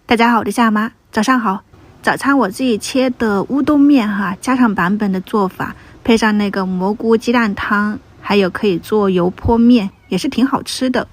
大家好，我是夏妈，早上好。早餐我自己切的乌冬面家常版本的做法，配上那个蘑菇鸡蛋汤，还有可以做油泼面，也是挺好吃的。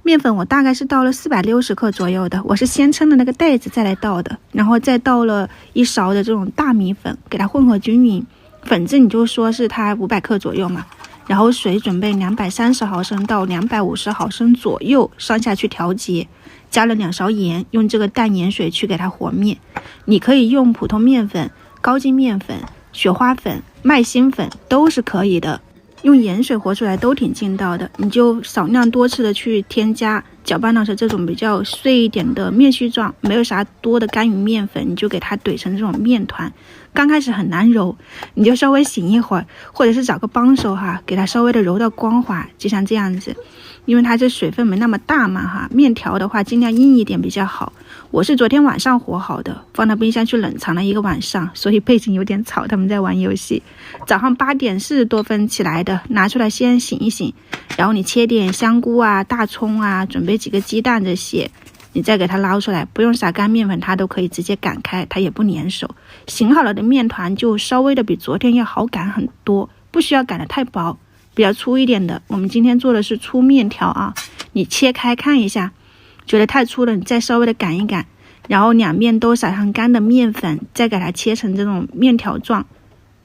面粉我大概是倒了460克左右的，我是先称的那个袋子再来倒的，然后再倒了1勺的这种大米粉，给它混合均匀。粉质你就说是它500克左右嘛，然后水准备230毫升到250毫升左右上下去调节，加了2勺盐，用这个淡盐水去给它和面。你可以用普通面粉、高筋面粉、雪花粉、麦芯粉都是可以的，用盐水和出来都挺劲道的。你就少量多次的去添加，搅拌到是这种比较碎一点的面絮状，没有啥多的干匀面粉，你就给它怼成这种面团。刚开始很难揉，你就稍微醒一会儿，或者是找个帮手给它稍微的揉到光滑，就像这样子。因为它这水分没那么大嘛面条的话尽量硬一点比较好。我是昨天晚上和好的，放到冰箱去冷藏了1个晚上，所以背景有点吵，他们在玩游戏。早上8点40多分起来的，拿出来先醒一醒，然后你切点香菇大葱准备几个鸡蛋这些，你再给它捞出来，不用撒干面粉，它都可以直接擀开，它也不粘手。醒好了的面团就稍微的比昨天要好擀很多，不需要擀得太薄，比较粗一点的。我们今天做的是粗面条你切开看一下，觉得太粗了，你再稍微的擀一擀，然后两面都撒上干的面粉，再给它切成这种面条状。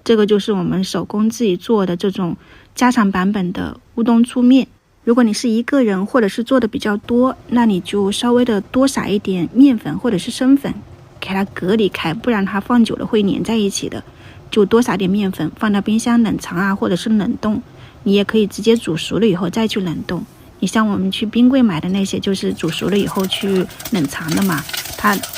这个就是我们手工自己做的这种家常版本的乌冬粗面。如果你是一个人或者是做的比较多，那你就稍微的多撒一点面粉或者是生粉，给它隔离开，不然它放久了会粘在一起的。就多撒点面粉，放到冰箱冷藏或者是冷冻。你也可以直接煮熟了以后再去冷冻。你像我们去冰柜买的那些，就是煮熟了以后去冷藏的嘛，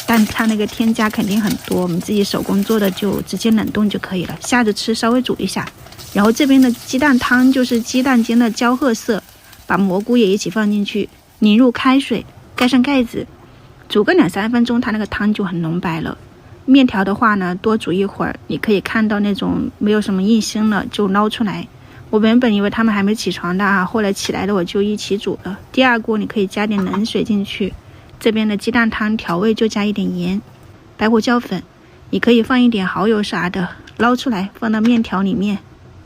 但它那个添加肯定很多，我们自己手工做的就直接冷冻就可以了，下着吃稍微煮一下。然后这边的鸡蛋汤就是鸡蛋煎的焦褐色，把蘑菇也一起放进去，淋入开水，盖上盖子，煮个2-3分钟，它那个汤就很浓白了。面条的话呢，多煮一会儿，你可以看到那种没有什么硬芯了就捞出来。我原本以为他们还没起床的后来起来的我就一起煮了。第二锅你可以加点冷水进去，这边的鸡蛋汤调味就加一点盐、白胡椒粉，你可以放一点蚝油啥的，捞出来放到面条里面，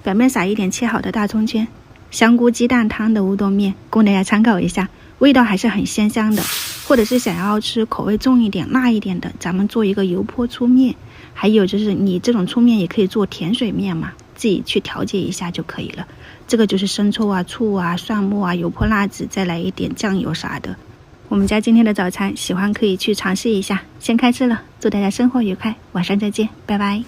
表面撒一点切好的大葱圈。香菇鸡蛋汤的乌冬面供大家参考一下，味道还是很鲜香的。或者是想要吃口味重一点辣一点的，咱们做一个油泼粗面。还有就是你这种粗面也可以做甜水面嘛，自己去调节一下就可以了。这个就是生抽醋蒜末油泼辣子，再来一点酱油啥的。我们家今天的早餐喜欢可以去尝试一下。先开吃了，祝大家生活愉快，晚上再见，拜拜。